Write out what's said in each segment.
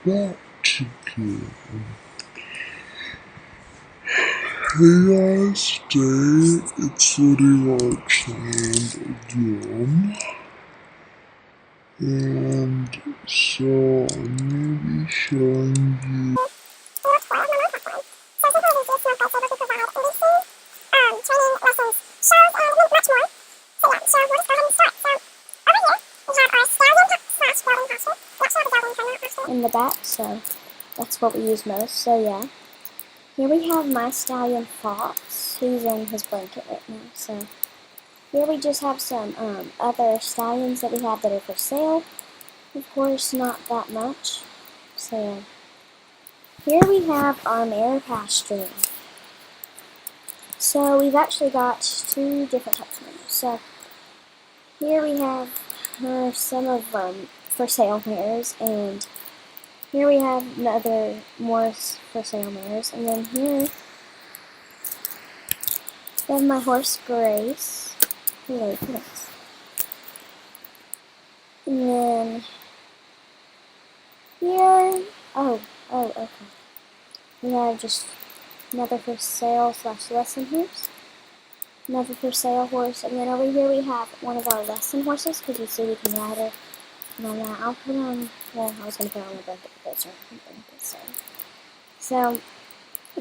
back together. Hey guys, today it's City Arts and again. And so I'm gonna be showing you in the back, so that's what we use most. So yeah, here we have my stallion Fox, who's in his blanket right now. So here we just have some other stallions that we have that are for sale. Of course, not that much. So here we have our mare pasturing. So we've actually got two different types of mares. So here we have some of for sale mares, and here we have another more for sale mares, and then here I have my horse Grace. Hello, Grace. And then here, okay. We have just another for sale / lesson horse. Another for sale horse, and then over here we have one of our lesson horses, because you see we can ride her. And on that, I'll put on, well, I was going to put on a blanket, but those aren't blankets, so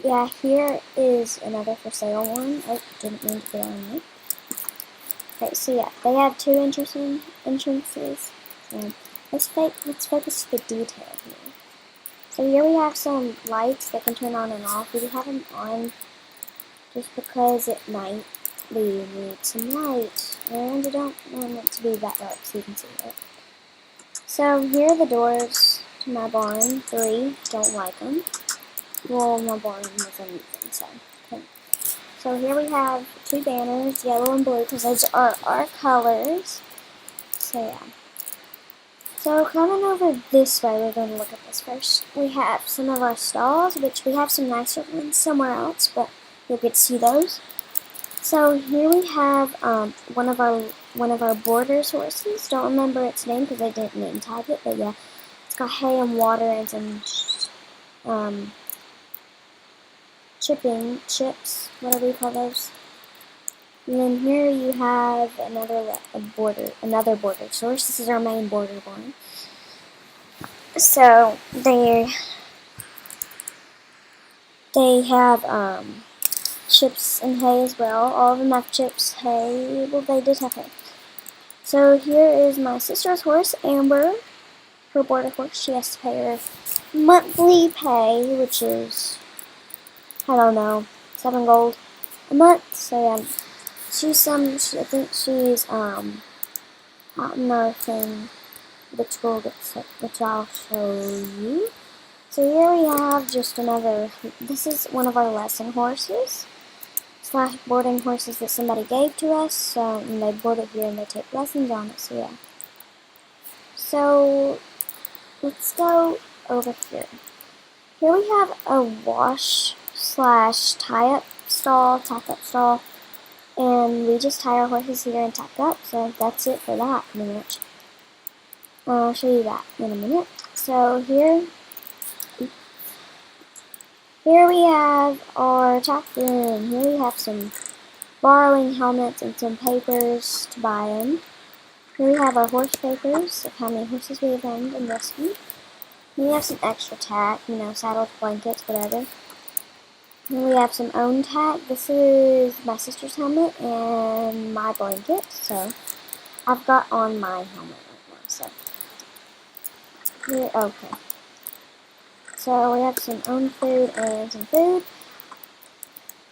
yeah, here is another for sale one. Oh, didn't mean to put on it. Okay, so yeah, they have two entrances. So let's focus the detail here. So here we have some lights that can turn on and off. We have them on just because at night we need some light, and we don't want it to be that dark so you can see it. So here are the doors to my barn. 3, don't like them. Well, my barn was uneven, so okay. So here we have 2 banners, yellow and blue, because those are our colors. So yeah. So coming over this way, we're going to look at this first. We have some of our stalls, which we have some nicer ones somewhere else, but you'll get to see those. So here we have one of our Borders horses. Don't remember its name because I didn't name tag it, but yeah, it's got hay and water and some chips, whatever you call those. And then here you have another border source. This is our main border barn. So they have chips and hay as well. All of them have chips, hay. Well, they did have hay. So here is my sister's horse, Amber. Her border horse. She has to pay her monthly pay, which is, I don't know, 7 gold a month. So yeah, I think she's out in our thing, which I'll show you. So here we have just another. This is one of our lesson horses / boarding horses that somebody gave to us. So and they board it here and they take lessons on it. So yeah. So let's go over here. Here we have a wash / tack-up stall, and we just tie our horses here and tack up, so that's it for that, pretty much. I'll show you that in a minute. So here we have our tack room. Here we have some borrowing helmets and some papers to buy them. Here we have our horse papers of how many horses we have owned and rescued. We have some extra tack, saddles, blankets, whatever. Then we have some own tack. This is my sister's helmet and my blanket. So I've got on my helmet right now. So here, okay. So we have some own food and some food.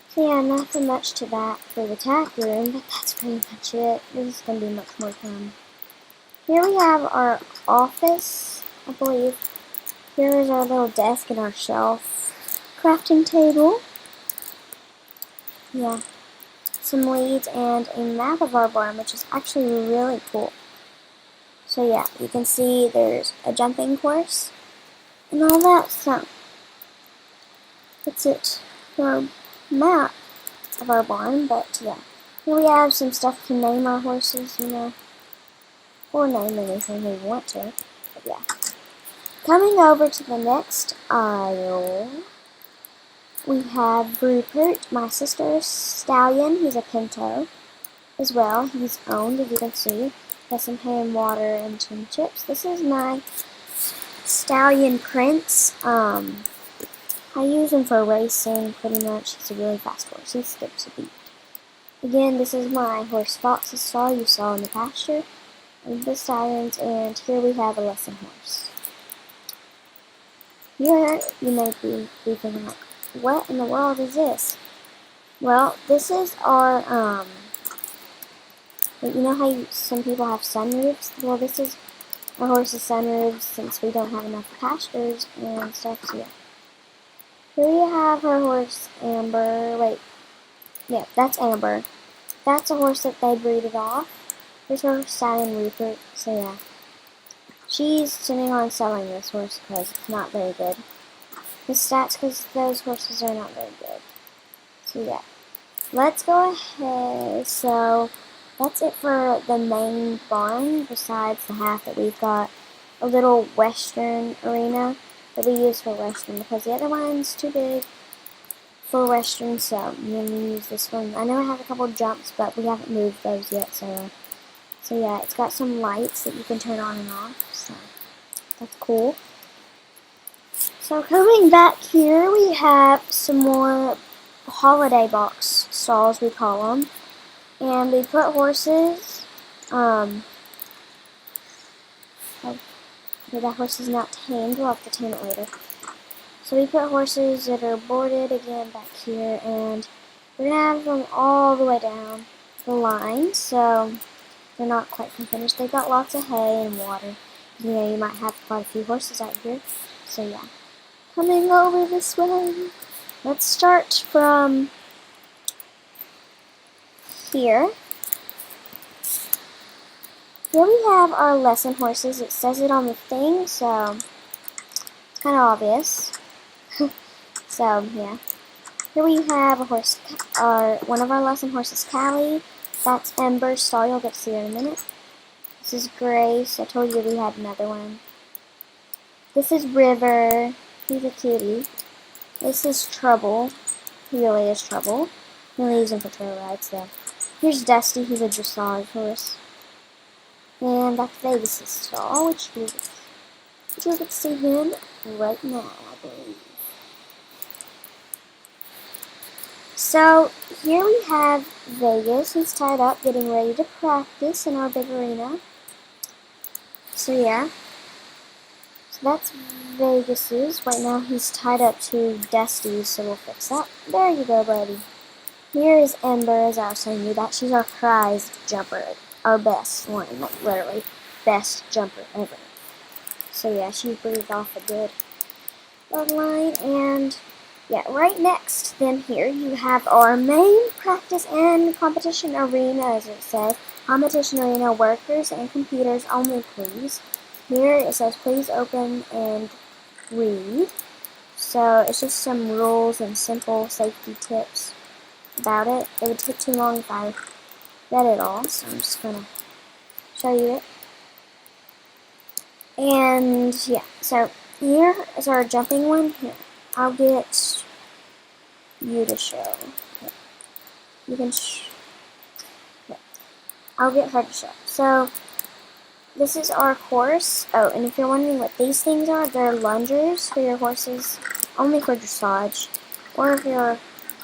So yeah, nothing much to that for the tack room, but that's pretty much it. This is going to be much more fun. Here we have our office, I believe. Here is our little desk and our shelf crafting table. Yeah. Some leads and a map of our barn, which is actually really cool. So yeah, you can see there's a jumping course and all that, so that's it for our map of our barn. But yeah, here we have some stuff to name our horses, or name anything we want to, but yeah. Coming over to the next aisle, we have Rupert, my sister's stallion. He's a pinto as well. He's owned, as you can see. Has some hay and water and some chips. This is my stallion Prince. I use him for racing pretty much. He's a really fast horse. He skips a beat. Again, this is my horse Fox's stall you saw in the pasture. And the stallions, and here we have a lesson horse. Here you may be thinking like, what in the world is this? Well, this is our you know how some people have sunroofs? Well, this is our horse's sunroofs since we don't have enough pastures and stuff. So yeah. Here we have our horse Amber. Wait, yeah, that's Amber. That's a horse that they breeded off. Here's her stallion Rupert. So yeah. She's sitting on selling this horse because it's not very good. The stats, because those horses are not very good. So yeah. Let's go ahead. So that's it for the main barn, besides the half that we've got a little western arena that we use for western because the other one's too big for western, so I'm going to use this one. I know I have a couple jumps, but we haven't moved those yet, so yeah, it's got some lights that you can turn on and off, so that's cool. So coming back here, we have some more holiday box stalls, we call them, and we put horses, that horse is not tamed, we'll have to tame it later. So we put horses that are boarded again back here, and we're going to have them all the way down the line, so they're not quite finished. They've got lots of hay and water. You know, you might have quite a few horses out here, so yeah. Coming over this way, let's start from here. Here we have our lesson horses. It says it on the thing, so it's kind of obvious. So, yeah. Here we have a horse, one of our lesson horses, Callie. That's Ember's stall. You'll get to see her in a minute. This is Grace. I told you we had another one. This is River. He's a kitty. This is Trouble. He really is Trouble. We only use him for trail rides, though. Here's Dusty. He's a dressage horse. And that's Vegas' stall, which you'll get to see him right now, I believe. So, here we have Vegas. He's tied up, getting ready to practice in our big arena. So, yeah. So, that's Vegas's. Right now, he's tied up to Dusty's, so we'll fix that. There you go, buddy. Here is Ember, as I was telling you that. She's our prized jumper. Our best one. Like, literally, best jumper ever. So, yeah, she breathed off a good bloodline, and yeah, right next, then here, you have our main practice and competition arena, as it says. Competition arena, workers and computers only, please. Here it says, please open and read. So it's just some rules and simple safety tips about it. It would take too long if I read it all, so I'm just going to show you it. And yeah, so here is our jumping one. Here, I'll get you to show. You can I'll get her to show. So this is our horse. Oh, and if you're wondering what these things are, they're lungers for your horses, only for dressage, or if you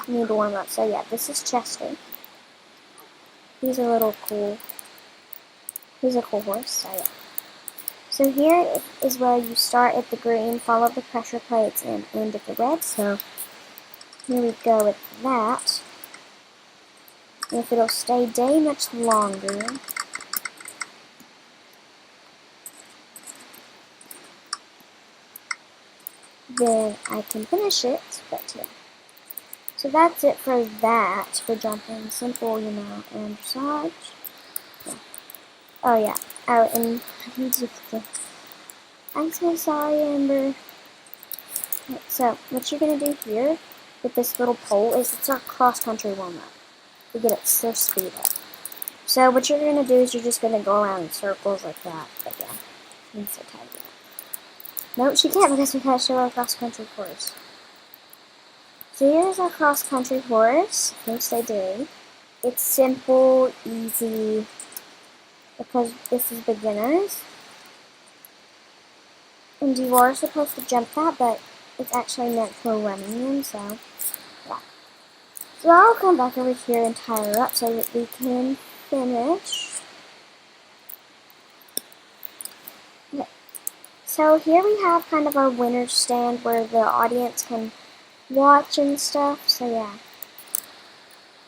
need to warm up. So yeah, this is Chester. He's a cool horse. So yeah. So here is where you start at the green, follow the pressure plates, and end at the red. So here we go with that. And if it'll stay day much longer, then I can finish it. But yeah. So that's it for that, for jumping. Simple, you know, and dressage. Yeah. Oh yeah. Oh, and I'm so sorry, Amber. So, what you're going to do here with this little pole is it's our cross-country warm-up to get its speed up. So, what you're going to do is you're just going to go around in circles like that. But yeah, I'm so tired of that. No, she can't because we gotta show our cross-country horse. So here's our cross-country horse, which they do. It's simple, easy, because this is beginners. And you are supposed to jump that, but it's actually meant for running in, so yeah. So I'll come back over here and tie her up so that we can finish. Okay. So here we have kind of our winner's stand where the audience can watch and stuff, so yeah.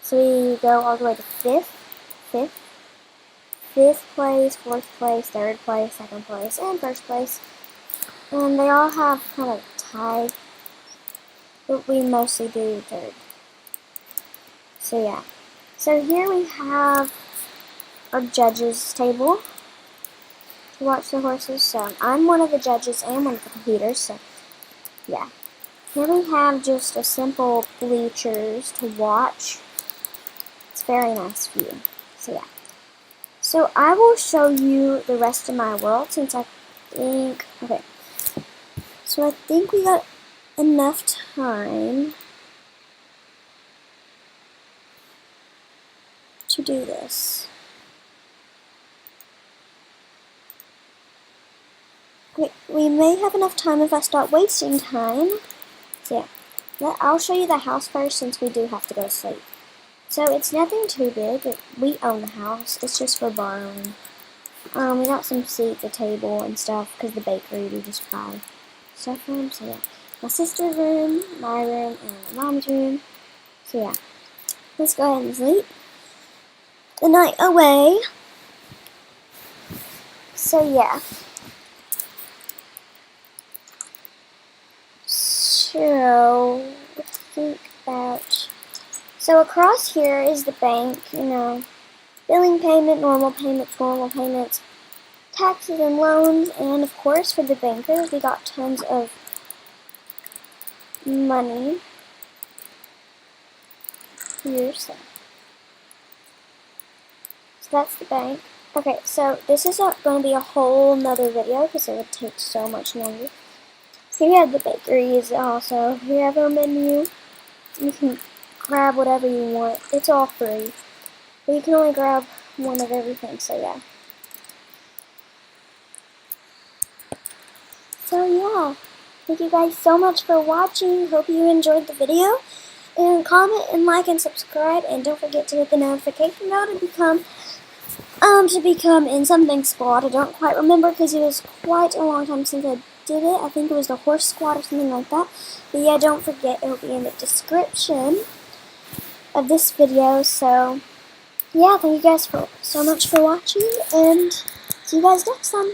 So we go all the way to fifth place, fourth place, third place, second place, and first place. And they all have kind of tied, but we mostly do third. So yeah. So here we have our judges table to watch the horses. So I'm one of the judges and one of the competitors, so yeah. Here we have just a simple bleachers to watch. It's a very nice view. So yeah. So I will show you the rest of my world since I think, okay. So I think we got enough time to do this. We may have enough time if I start wasting time. So yeah, I'll show you the house first since we do have to go to sleep. So it's nothing too big. We own the house. It's just for borrowing. We got some seats, a table, and stuff because the bakery we just buy stuff from. So yeah, my sister's room, my room, and my mom's room. So yeah, let's go ahead and sleep the night away. So yeah. So think about. So across here is the bank, you know, billing payment, normal payments, taxes and loans, and of course for the bankers we got tons of money here. So that's the bank. Okay, so this is going to be a whole nother video because it would take so much longer. Here you have the bakeries also. Here you have our menu. You can grab whatever you want. It's all free. But you can only grab one of everything, so yeah. So yeah. Thank you guys so much for watching. Hope you enjoyed the video. And comment and like and subscribe. And don't forget to hit the notification bell to become in something squad. I don't quite remember because it was quite a long time since I did it. I think it was the horse squad or something like that. But yeah, don't forget, it will be in the description of this video. So yeah, thank you guys so much for watching, and see you guys next time.